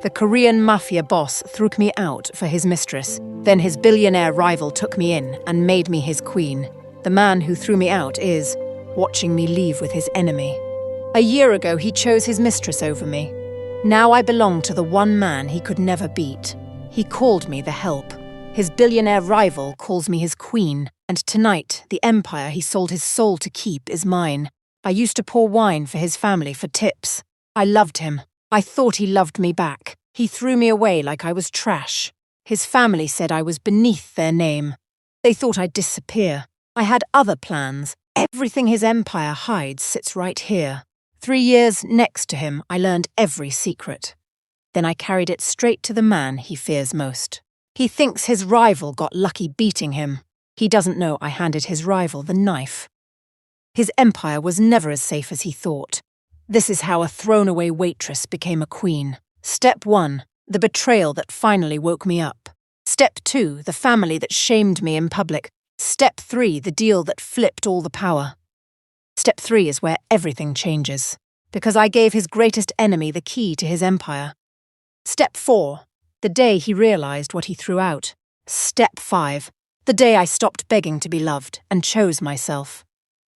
The Korean Mafia Boss threw me out for his mistress. Then his billionaire rival took me in and made me his queen. The man who threw me out is watching me leave with his enemy. A year ago, he chose his mistress over me. Now I belong to the one man he could never beat. He called me the help. His billionaire rival calls me his queen. And tonight, the empire he sold his soul to keep is mine. I used to pour wine for his family for tips. I loved him. I thought he loved me back. He threw me away like I was trash. His family said I was beneath their name. They thought I'd disappear. I had other plans. Everything his empire hides sits right here. 3 years next to him, I learned every secret. Then I carried it straight to the man he fears most. He thinks his rival got lucky beating him. He doesn't know I handed his rival the knife. His empire was never as safe as he thought. This is how a thrown-away waitress became a queen. Step 1, the betrayal that finally woke me up. Step 2, the family that shamed me in public. Step 3, the deal that flipped all the power. Step 3 is where everything changes, because I gave his greatest enemy the key to his empire. Step 4, the day he realized what he threw out. Step 5, the day I stopped begging to be loved and chose myself.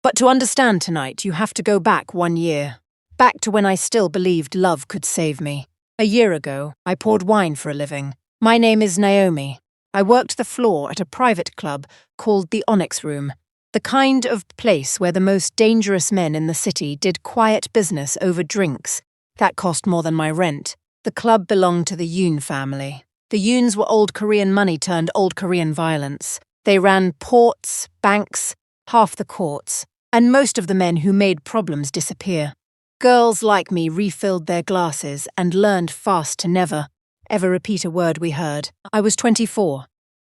But to understand tonight, you have to go back 1 year. Back to when I still believed love could save me. A year ago, I poured wine for a living. My name is Naomi. I worked the floor at a private club called the Onyx Room, the kind of place where the most dangerous men in the city did quiet business over drinks. That cost more than my rent. The club belonged to the Yoon family. The Yoons were old Korean money turned old Korean violence. They ran ports, banks, half the courts, and most of the men who made problems disappear. Girls like me refilled their glasses and learned fast to never, ever repeat a word we heard. I was 24,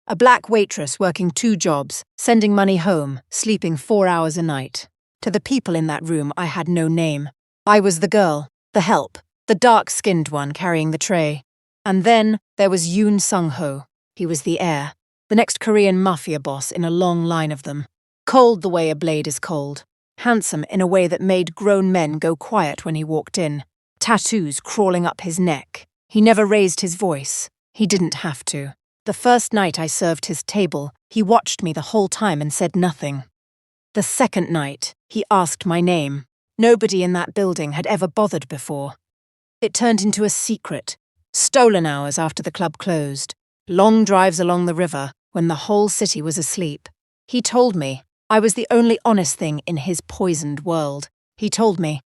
a black waitress working 2 jobs, sending money home, sleeping 4 hours a night. To the people in that room, I had no name. I was the girl, the help, the dark-skinned one carrying the tray. And then there was Yoon Sung-ho. He was the heir, the next Korean Mafia boss in a long line of them. Cold the way a blade is cold. Handsome in a way that made grown men go quiet when he walked in. Tattoos crawling up his neck. He never raised his voice. He didn't have to. The first night I served his table, he watched me the whole time and said nothing. The second night, he asked my name. Nobody in that building had ever bothered before. It turned into a secret. Stolen hours after the club closed. Long drives along the river when the whole city was asleep. He told me I was the only honest thing in his poisoned world. He told me,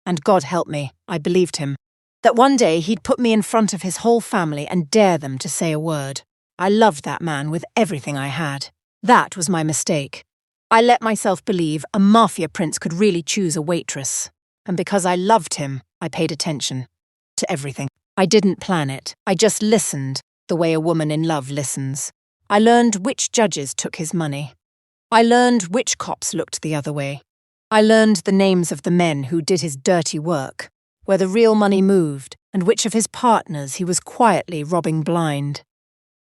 and God help me, I believed him, that one day he'd put me in front of his whole family and dare them to say a word. I loved that man with everything I had. That was my mistake. I let myself believe a mafia prince could really choose a waitress. And because I loved him, I paid attention to everything. I didn't plan it. I just listened, the way a woman in love listens. I learned which judges took his money. I learned which cops looked the other way. I learned the names of the men who did his dirty work, where the real money moved, and which of his partners he was quietly robbing blind.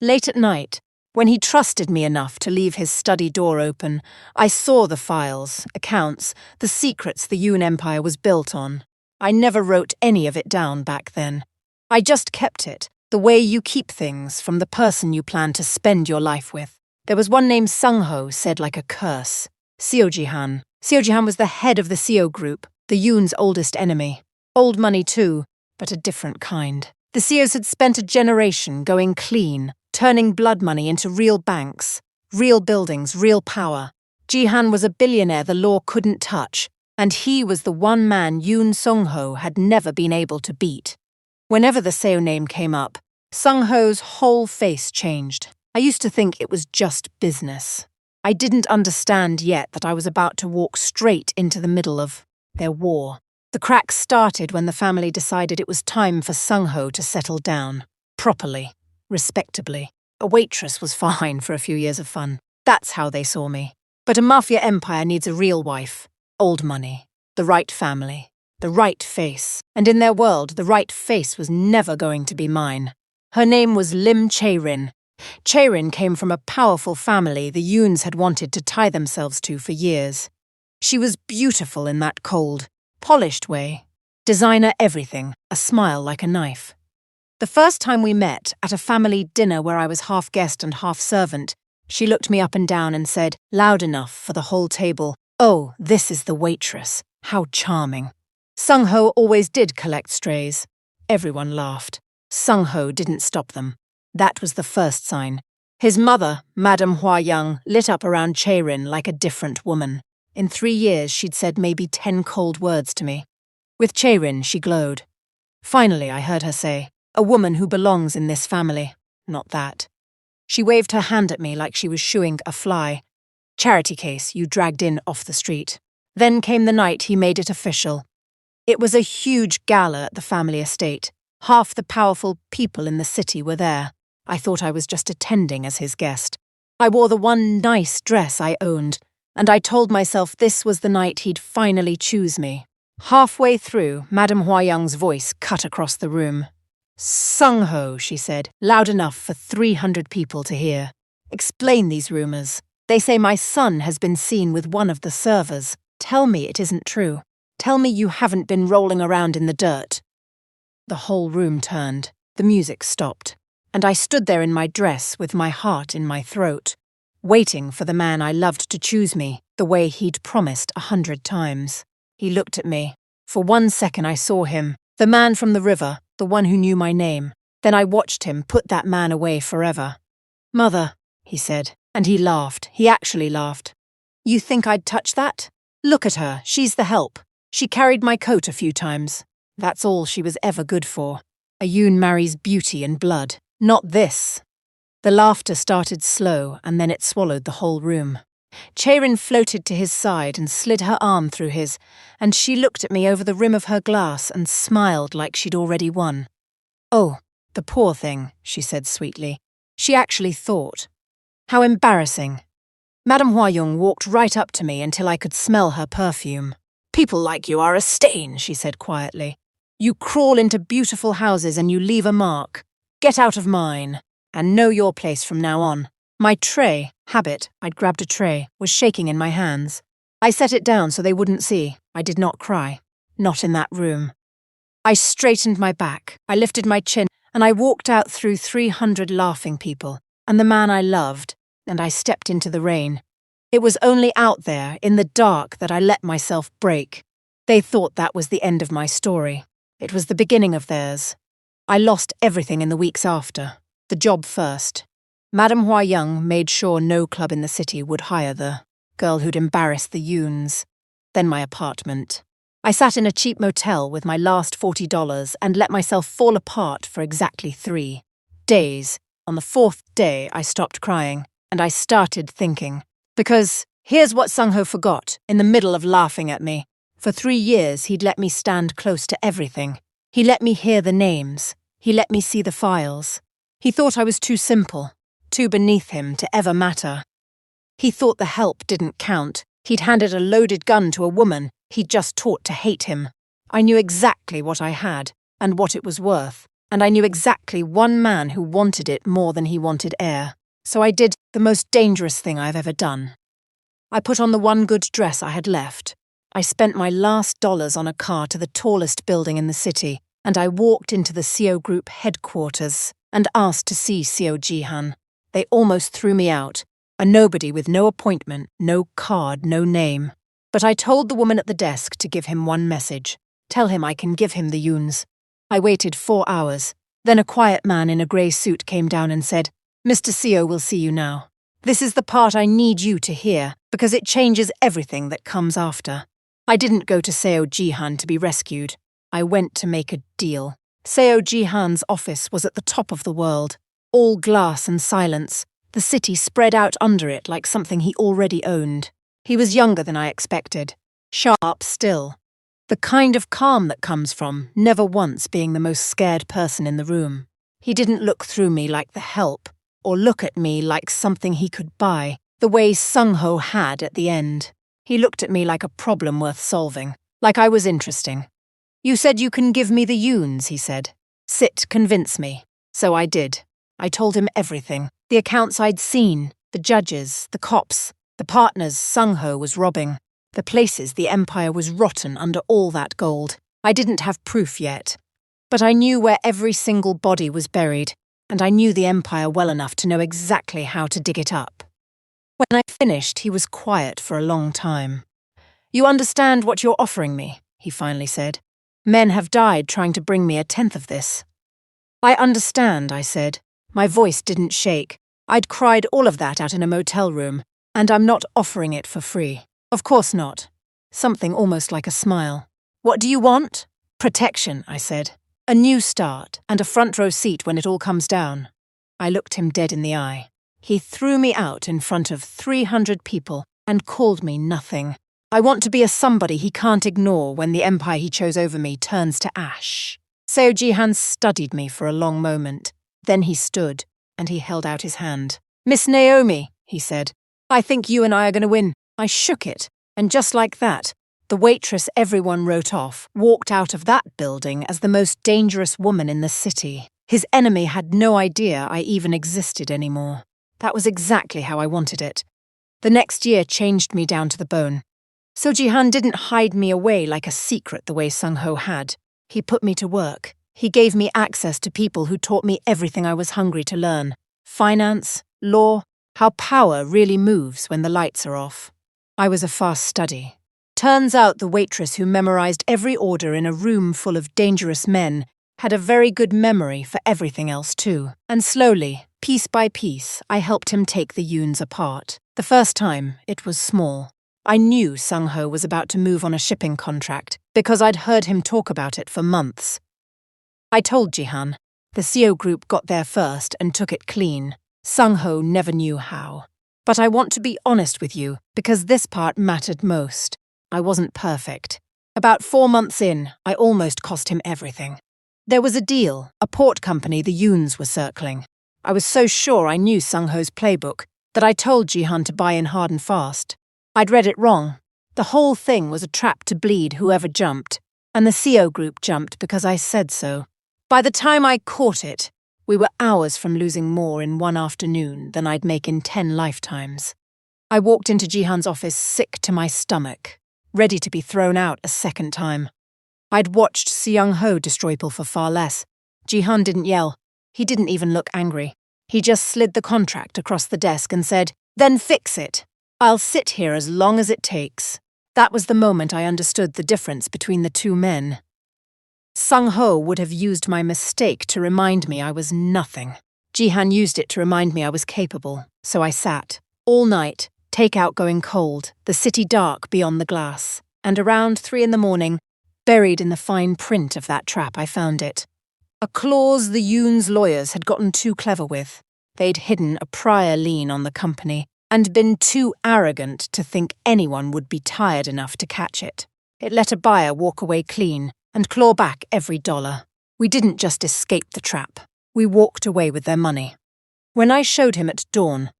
Late at night, when he trusted me enough to leave his study door open, I saw the files, accounts, the secrets the Yoon Empire was built on. I never wrote any of it down back then. I just kept it, the way you keep things from the person you plan to spend your life with. There was one named Sung-ho said like a curse. Seo-ji-han. Seo-ji-han was the head of the Seo group, the Yoon's oldest enemy. Old money too, but a different kind. The Seos had spent a generation going clean, turning blood money into real banks, real buildings, real power. Ji-han was a billionaire the law couldn't touch, and he was the one man Yoon Sung-ho had never been able to beat. Whenever the Seo name came up, Sung-ho's whole face changed. I used to think it was just business. I didn't understand yet that I was about to walk straight into the middle of their war. The cracks started when the family decided it was time for Sung-ho to settle down. Properly. Respectably. A waitress was fine for a few years of fun. That's how they saw me. But a mafia empire needs a real wife. Old money. The right family. The right face. And in their world, the right face was never going to be mine. Her name was Lim Chae-rin. Chae-rin came from a powerful family the Yoons had wanted to tie themselves to for years. She was beautiful in that cold, polished way. Designer everything, a smile like a knife. The first time we met, at a family dinner where I was half guest and half servant, she looked me up and down and said, loud enough for the whole table, "Oh, this is the waitress. How charming." Sung-ho always did collect strays. Everyone laughed. Sung-ho didn't stop them. That was the first sign. His mother, Madame Hua-young, lit up around Chaerin like a different woman. In 3 years, she'd said maybe 10 cold words to me. With Chaerin, she glowed. Finally, I heard her say, "A woman who belongs in this family. Not that." She waved her hand at me like she was shooing a fly. "Charity case you dragged in off the street." Then came the night he made it official. It was a huge gala at the family estate. Half the powerful people in the city were there. I thought I was just attending as his guest. I wore the one nice dress I owned, and I told myself this was the night he'd finally choose me. Halfway through, Madame Hua-young's voice cut across the room. "Sung-ho," she said, loud enough for 300 people to hear. "Explain these rumors. They say my son has been seen with one of the servers. Tell me it isn't true. Tell me you haven't been rolling around in the dirt." The whole room turned. The music stopped. And I stood there in my dress with my heart in my throat, waiting for the man I loved to choose me, the way he'd promised 100 times. He looked at me. For 1 second I saw him, the man from the river, the one who knew my name. Then I watched him put that man away forever. "Mother," he said, and he laughed. He actually laughed. "You think I'd touch that? Look at her, she's the help. She carried my coat a few times. That's all she was ever good for. A Yoon marries beauty and blood. Not this." The laughter started slow, and then it swallowed the whole room. Chaerin floated to his side and slid her arm through his, and she looked at me over the rim of her glass and smiled like she'd already won. "Oh, the poor thing," she said sweetly. She actually thought. How embarrassing. Madame Hua-young walked right up to me until I could smell her perfume. "People like you are a stain," she said quietly. "You crawl into beautiful houses and you leave a mark. Get out of mine, and know your place from now on." My tray, habit, I'd grabbed a tray, was shaking in my hands. I set it down so they wouldn't see. I did not cry. Not in that room. I straightened my back, I lifted my chin, and I walked out through 300 laughing people, and the man I loved, and I stepped into the rain. It was only out there, in the dark, that I let myself break. They thought that was the end of my story. It was the beginning of theirs. I lost everything in the weeks after. The job first. Madame Hua-young made sure no club in the city would hire the girl who'd embarrassed the Yoons. Then my apartment. I sat in a cheap motel with my last $40 and let myself fall apart for exactly 3 days. On the 4th day, I stopped crying, and I started thinking. Because here's what Sung-ho forgot, in the middle of laughing at me. For 3 years, he'd let me stand close to everything. He let me hear the names. He let me see the files. He thought I was too simple, too beneath him to ever matter. He thought the help didn't count. He'd handed a loaded gun to a woman he'd just taught to hate him. I knew exactly what I had, and what it was worth, and I knew exactly one man who wanted it more than he wanted air. So I did the most dangerous thing I've ever done. I put on the one good dress I had left. I spent my last dollars on a car to the tallest building in the city, and I walked into the CO Group headquarters and asked to see CO Jihan. They almost threw me out, a nobody with no appointment, no card, no name. But I told the woman at the desk to give him one message. Tell him I can give him the Yoons. I waited 4 hours. Then a quiet man in a grey suit came down and said, "Mr. CO will see you now. This is the part I need you to hear, because it changes everything that comes after." I didn't go to Seo Jihan to be rescued. I went to make a deal. Seo Jihan's office was at the top of the world. All glass and silence. The city spread out under it like something he already owned. He was younger than I expected. Sharp still. The kind of calm that comes from never once being the most scared person in the room. He didn't look through me like the help, or look at me like something he could buy, the way Sung-ho had at the end. He looked at me like a problem worth solving, like I was interesting. "You said you can give me the Yoons," he said. "Sit, convince me." So I did. I told him everything. The accounts I'd seen, the judges, the cops, the partners Sung-ho was robbing, the places the empire was rotten under all that gold. I didn't have proof yet. But I knew where every single body was buried, and I knew the empire well enough to know exactly how to dig it up. When I finished, he was quiet for a long time. "You understand what you're offering me," he finally said. "Men have died trying to bring me a tenth of this." "I understand," I said. My voice didn't shake. I'd cried all of that out in a motel room, and I'm not offering it for free. Of course not. Something almost like a smile. "What do you want?" "Protection," I said. "A new start, and a front row seat when it all comes down." I looked him dead in the eye. He threw me out in front of 300 people and called me nothing. I want to be a somebody he can't ignore when the empire he chose over me turns to ash. Seo Ji-han studied me for a long moment. Then he stood, and he held out his hand. "Miss Naomi," he said, "I think you and I are going to win." I shook it, and just like that, the waitress everyone wrote off walked out of that building as the most dangerous woman in the city. His enemy had no idea I even existed anymore. That was exactly how I wanted it. The next year changed me down to the bone. Seo Ji-han didn't hide me away like a secret the way Sung-ho had. He put me to work. He gave me access to people who taught me everything I was hungry to learn. Finance, law, how power really moves when the lights are off. I was a fast study. Turns out the waitress who memorized every order in a room full of dangerous men had a very good memory for everything else too. And slowly, piece by piece, I helped him take the Yoons apart. The first time, it was small. I knew Sung-ho was about to move on a shipping contract because I'd heard him talk about it for months. I told Ji-han. The Seo group got there first and took it clean. Sung-ho never knew how. But I want to be honest with you because this part mattered most. I wasn't perfect. About 4 months in, I almost cost him everything. There was a deal, a port company the Yoons were circling. I was so sure I knew Sung-ho's playbook that I told Ji-han to buy in hard and fast. I'd read it wrong. The whole thing was a trap to bleed whoever jumped, and the Seo group jumped because I said so. By the time I caught it, we were hours from losing more in one afternoon than I'd make in 10 lifetimes. I walked into Ji-han's office sick to my stomach, ready to be thrown out a second time. I'd watched Seung-ho destroy people for far less. Ji-han didn't yell. He didn't even look angry. He just slid the contract across the desk and said, "Then fix it. I'll sit here as long as it takes." That was the moment I understood the difference between the two men. Sung-ho would have used my mistake to remind me I was nothing. Ji-han used it to remind me I was capable, so I sat. All night, takeout going cold, the city dark beyond the glass, and around 3 in the morning, buried in the fine print of that trap, I found it. A clause the Yoon's lawyers had gotten too clever with. They'd hidden a prior lien on the company and been too arrogant to think anyone would be tired enough to catch it. It let a buyer walk away clean and claw back every dollar. We didn't just escape the trap. We walked away with their money. When I showed him at dawn,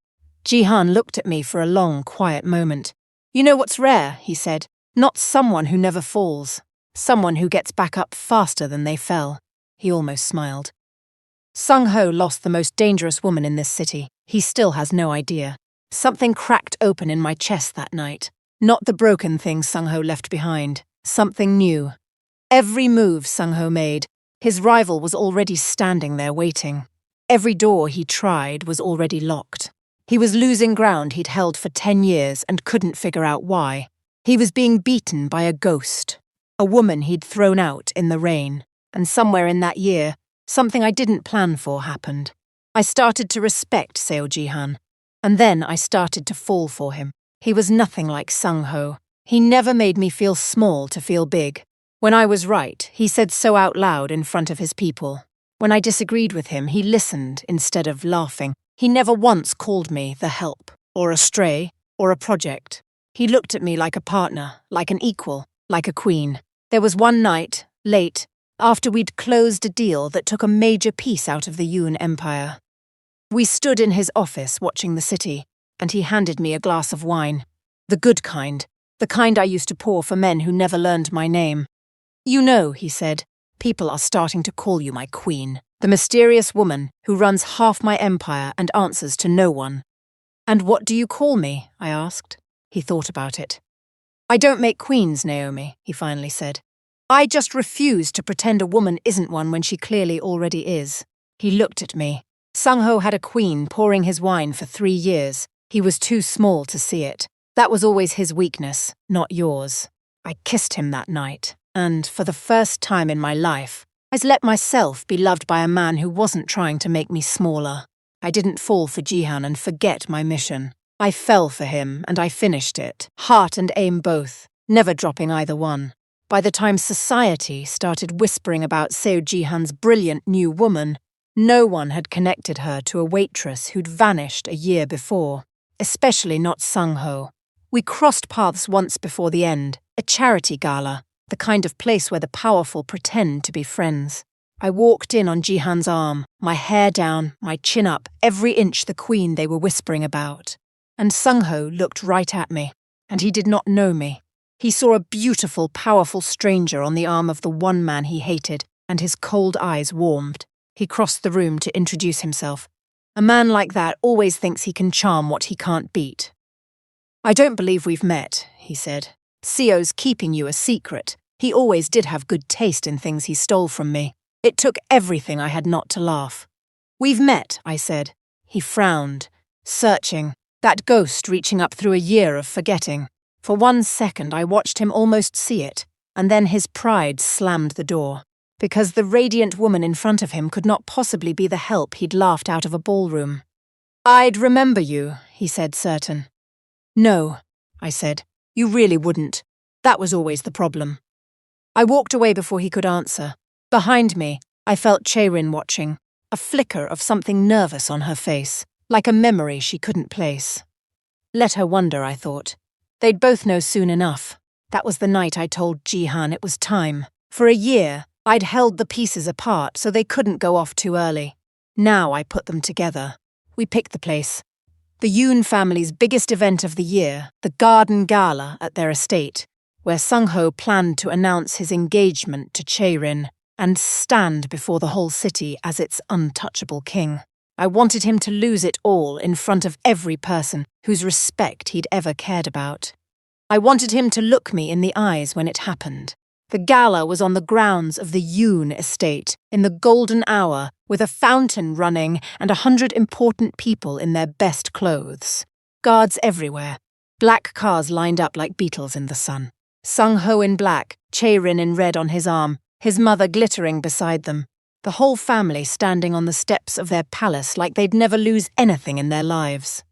Ji-han looked at me for a long, quiet moment. "You know what's rare," he said. "Not someone who never falls. Someone who gets back up faster than they fell." He almost smiled. Sung-ho lost the most dangerous woman in this city. He still has no idea. Something cracked open in my chest that night. Not the broken thing Sung-ho left behind. Something new. Every move Sung-ho made, his rival was already standing there waiting. Every door he tried was already locked. He was losing ground he'd held for 10 years and couldn't figure out why. He was being beaten by a ghost, a woman he'd thrown out in the rain. And somewhere in that year, something I didn't plan for happened. I started to respect Seo Ji-han, and then I started to fall for him. He was nothing like Sung-ho. He never made me feel small to feel big. When I was right, he said so out loud in front of his people. When I disagreed with him, he listened instead of laughing. He never once called me the help, or a stray, or a project. He looked at me like a partner, like an equal, like a queen. There was one night, late, after we'd closed a deal that took a major piece out of the Yoon Empire. We stood in his office watching the city, and he handed me a glass of wine. The good kind, the kind I used to pour for men who never learned my name. "You know," he said, "people are starting to call you my queen, the mysterious woman who runs half my empire and answers to no one." "And what do you call me?" I asked. He thought about it. "I don't make queens, Naomi," he finally said. I just refuse to pretend a woman isn't one when she clearly already is. He looked at me. Sung-ho had a queen pouring his wine for 3 years. He was too small to see it. That was always his weakness, not yours. I kissed him that night, and for the first time in my life, I let myself be loved by a man who wasn't trying to make me smaller. I didn't fall for Jihan and forget my mission. I fell for him, and I finished it, heart and aim both, never dropping either one. By the time society started whispering about Seo Jihan's brilliant new woman, no one had connected her to a waitress who'd vanished a year before, especially not Sung-ho. We crossed paths once before the end, a charity gala, the kind of place where the powerful pretend to be friends. I walked in on Jihan's arm, my hair down, my chin up, every inch the queen they were whispering about. And Sung-ho looked right at me, and he did not know me. He saw a beautiful, powerful stranger on the arm of the one man he hated, and his cold eyes warmed. He crossed the room to introduce himself. A man like that always thinks he can charm what he can't beat. "I don't believe we've met," he said. "Seo's keeping you a secret. He always did have good taste in things he stole from me. It took everything I had not to laugh." "We've met," I said. He frowned, searching, that ghost reaching up through a year of forgetting. For 1 second I watched him almost see it, and then his pride slammed the door. Because the radiant woman in front of him could not possibly be the help he'd laughed out of a ballroom. "I'd remember you," he said, certain. "No," I said. "You really wouldn't. That was always the problem." I walked away before he could answer. Behind me, I felt Chaerin watching, a flicker of something nervous on her face, like a memory she couldn't place. Let her wonder, I thought. They'd both know soon enough. That was the night I told Jihan it was time. For a year, I'd held the pieces apart so they couldn't go off too early. Now I put them together. We picked the place. The Yoon family's biggest event of the year, the Garden Gala at their estate, where Sung-ho planned to announce his engagement to Chaerin and stand before the whole city as its untouchable king. I wanted him to lose it all in front of every person whose respect he'd ever cared about. I wanted him to look me in the eyes when it happened. The gala was on the grounds of the Yoon estate, in the golden hour, with a fountain running and 100 important people in their best clothes. Guards everywhere. Black cars lined up like beetles in the sun. Sung-ho in black, Chaerin in red on his arm, his mother glittering beside them. The whole family standing on the steps of their palace like they'd never lose anything in their lives.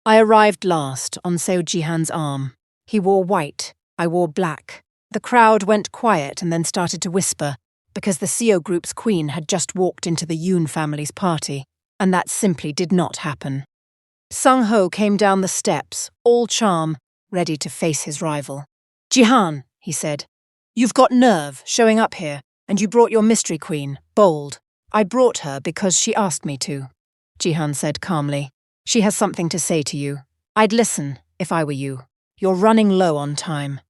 I arrived last, on Seo Jihan's arm. He wore white, I wore black. The crowd went quiet and then started to whisper, because the Seo group's queen had just walked into the Yoon family's party, and that simply did not happen. Sung-ho came down the steps, all charm, ready to face his rival. "Jihan," he said, "you've got nerve showing up here. And you brought your mystery queen, Bold. I brought her because she asked me to," Jihan said calmly. "She has something to say to you. I'd listen, if I were you. You're running low on time."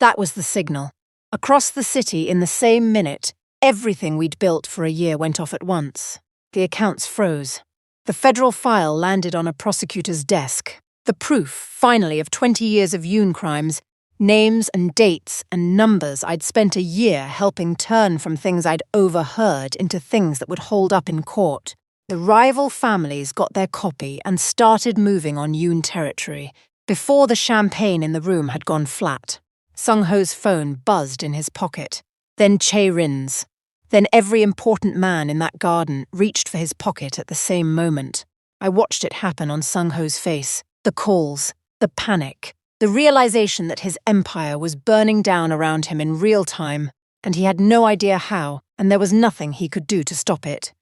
That was the signal. Across the city in the same minute, everything we'd built for a year went off at once. The accounts froze. The federal file landed on a prosecutor's desk. The proof, finally, of 20 years of Yoon crimes. Names and dates and numbers I'd spent a year helping turn from things I'd overheard into things that would hold up in court. The rival families got their copy and started moving on Yoon territory, before the champagne in the room had gone flat. Sung-ho's phone buzzed in his pocket, then Chae-rin's. Then every important man in that garden reached for his pocket at the same moment. I watched it happen on Sung-ho's face, the calls, the panic. The realization that his empire was burning down around him in real time, and he had no idea how, and there was nothing he could do to stop it.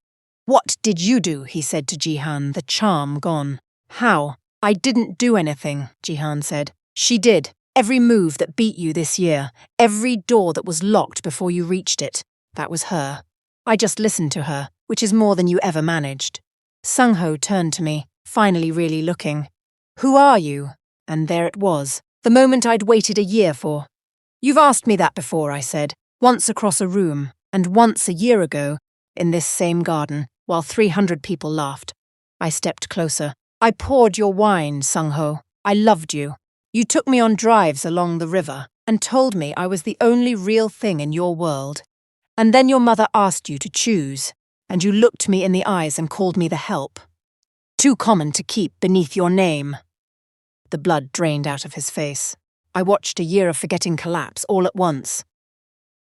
"What did you do?" he said to Jihan, the charm gone. "How?" "I didn't do anything," Jihan said. "She did. Every move that beat you this year, every door that was locked before you reached it, that was her. I just listened to her, which is more than you ever managed." Sung-ho turned to me, finally really looking. "Who are you?" And there it was, the moment I'd waited a year for. "You've asked me that before," I said, "once across a room, and once a year ago, in this same garden, while 300 people laughed." I stepped closer. "I poured your wine, Sung-ho. I loved you. You took me on drives along the river. and told me I was the only real thing in your world. And then your mother asked you to choose, and you looked me in the eyes and called me the help. Too common to keep beneath your name." The blood drained out of his face. I watched a year of forgetting collapse all at once.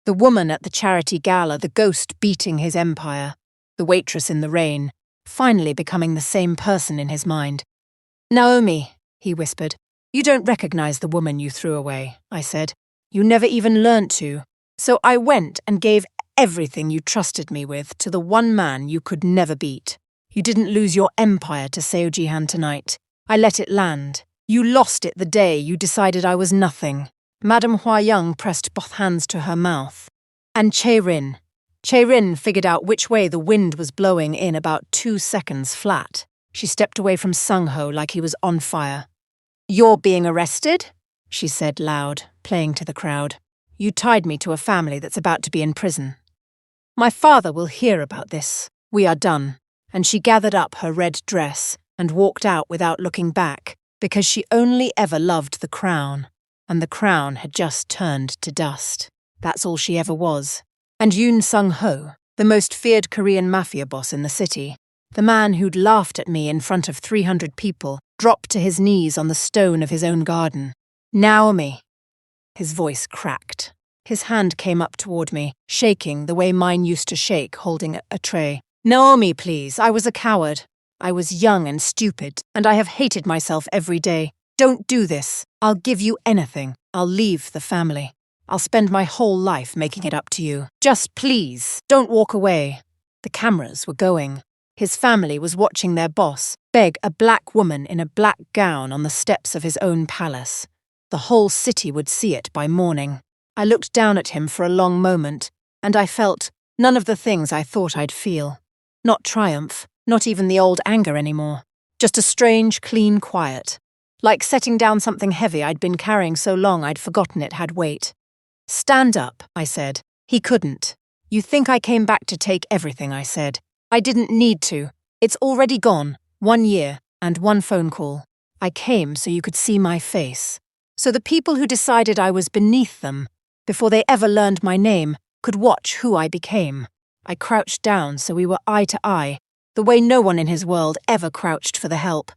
The woman at the charity gala, the ghost beating his empire, the waitress in the rain, finally becoming the same person in his mind. "Naomi," he whispered, "you don't recognize the woman you threw away," I said. "You never even learnt to. So I went and gave everything you trusted me with to the one man you could never beat. You didn't lose your empire to Seo Ji-han tonight. I let it land. You lost it the day you decided I was nothing." Madame Hua Young pressed both hands to her mouth. "And Che-rin. Che-rin figured out which way the wind was blowing in about 2 seconds flat. She stepped away from Sung-ho like he was on fire. "You're being arrested?" she said loud, playing to the crowd. "You tied me to a family that's about to be in prison. My father will hear about this. We are done." And she gathered up her red dress and walked out without looking back, because she only ever loved the crown, and the crown had just turned to dust. That's all she ever was. And Yoon Sung-ho, the most feared Korean Mafia Boss in the city, the man who'd laughed at me in front of 300 people, dropped to his knees on the stone of his own garden. "Naomi." His voice cracked. His hand came up toward me, shaking the way mine used to shake, holding a tray. "Naomi, please, I was a coward. I was young and stupid, and I have hated myself every day. Don't do this. I'll give you anything. I'll leave the family. I'll spend my whole life making it up to you. Just please, don't walk away." The cameras were going. His family was watching their boss beg a black woman in a black gown on the steps of his own palace. The whole city would see it by morning. I looked down at him for a long moment, and I felt none of the things I thought I'd feel. Not triumph, not even the old anger anymore. Just a strange, clean quiet. Like setting down something heavy I'd been carrying so long I'd forgotten it had weight. "Stand up," I said. He couldn't. "You think I came back to take everything," I said. "I didn't need to. It's already gone. 1 year, and 1 phone call. I came so you could see my face. So the people who decided I was beneath them, before they ever learned my name, could watch who I became. I crouched down so we were eye to eye, the way no one in his world ever crouched for the help.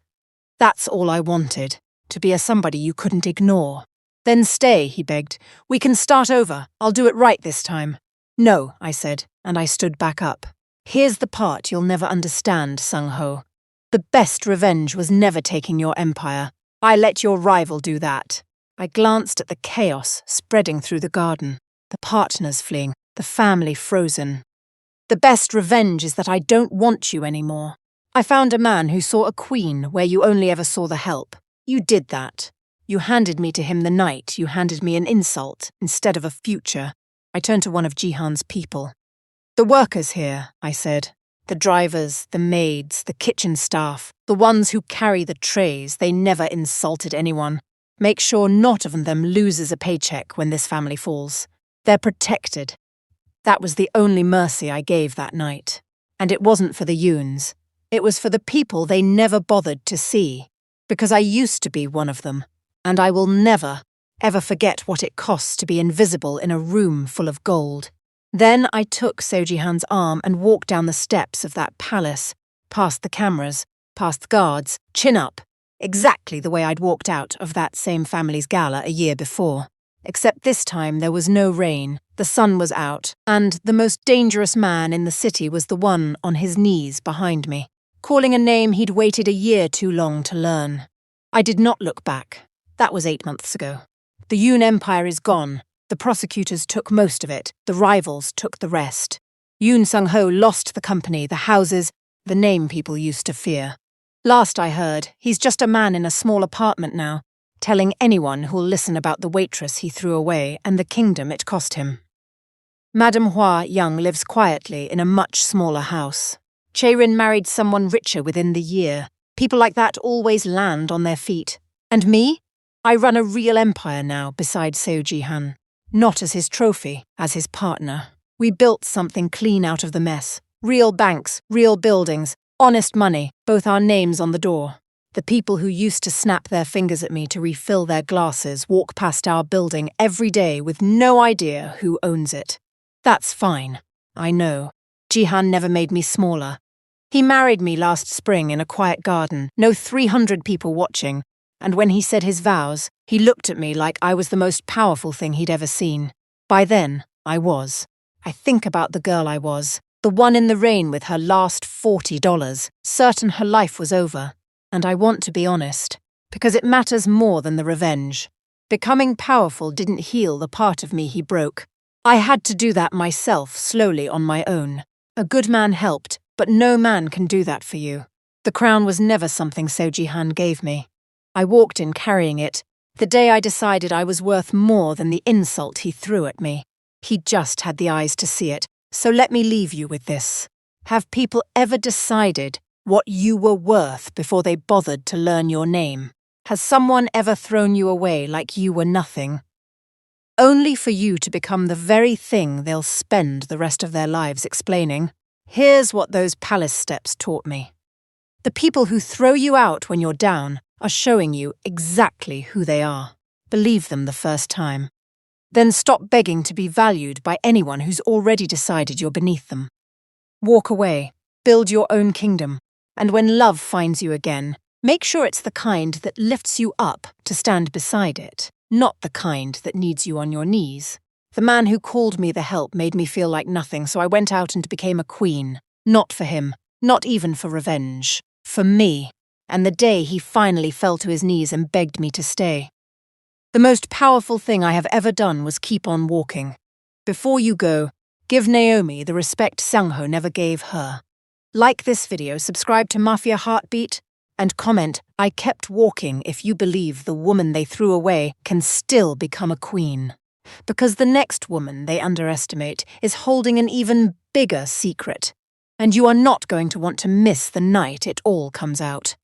That's all I wanted, to be a somebody you couldn't ignore." "Then stay," he begged. "We can start over. I'll do it right this time." "No," I said, and I stood back up. "Here's the part you'll never understand, Sung-ho. The best revenge was never taking your empire. I let your rival do that." I glanced at the chaos spreading through the garden, the partners fleeing, the family frozen. "The best revenge is that I don't want you anymore. I found a man who saw a queen where you only ever saw the help. You did that. You handed me to him the night you handed me an insult instead of a future." I turned to one of Jihan's people. "The workers here," I said. "The drivers, the maids, the kitchen staff, the ones who carry the trays, they never insulted anyone. Make sure not of them loses a paycheck when this family falls. They're protected." That was the only mercy I gave that night. And it wasn't for the Yoons. It was for the people they never bothered to see. Because I used to be one of them. And I will never, ever forget what it costs to be invisible in a room full of gold. Then I took Seo Ji-han's arm and walked down the steps of that palace, past the cameras, past the guards, chin up, exactly the way I'd walked out of that same family's gala a year before. Except this time there was no rain, the sun was out, and the most dangerous man in the city was the one on his knees behind me, calling a name he'd waited a year too long to learn. I did not look back. That was 8 months ago. The Yoon Empire is gone. The prosecutors took most of it. The rivals took the rest. Yoon Sung-ho lost the company, the houses, the name people used to fear. Last I heard, he's just a man in a small apartment now, telling anyone who'll listen about the waitress he threw away and the kingdom it cost him. Madame Hua Young lives quietly in a much smaller house. Che-rin married someone richer within the year. People like that always land on their feet. And me? I run a real empire now beside Seo Ji-han. Not as his trophy, as his partner. We built something clean out of the mess. Real banks, real buildings, honest money, both our names on the door. The people who used to snap their fingers at me to refill their glasses walk past our building every day with no idea who owns it. That's fine. I know. Jihan never made me smaller. He married me last spring in a quiet garden, no 300 people watching, and when he said his vows, he looked at me like I was the most powerful thing he'd ever seen. By then, I was. I think about the girl I was, the one in the rain with her last $40, certain her life was over. And I want to be honest, because it matters more than the revenge. Becoming powerful didn't heal the part of me he broke. I had to do that myself, slowly on my own. A good man helped, but no man can do that for you. The crown was never something So Jihan gave me. I walked in carrying it, the day I decided I was worth more than the insult he threw at me. He just had the eyes to see it, so let me leave you with this. Have people ever decided what you were worth before they bothered to learn your name? Has someone ever thrown you away like you were nothing? Only for you to become the very thing they'll spend the rest of their lives explaining. Here's what those palace steps taught me. The people who throw you out when you're down are showing you exactly who they are. Believe them the first time. Then stop begging to be valued by anyone who's already decided you're beneath them. Walk away, build your own kingdom, and when love finds you again, make sure it's the kind that lifts you up to stand beside it, not the kind that needs you on your knees. The man who called me the help made me feel like nothing, so I went out and became a queen. Not for him, not even for revenge. For me. And the day he finally fell to his knees and begged me to stay. The most powerful thing I have ever done was keep on walking. Before you go, give Naomi the respect Sangho never gave her. Like this video, subscribe to Mafia Heartbeat, and comment, "I kept walking" if you believe the woman they threw away can still become a queen. Because the next woman they underestimate is holding an even bigger secret, and you are not going to want to miss the night it all comes out.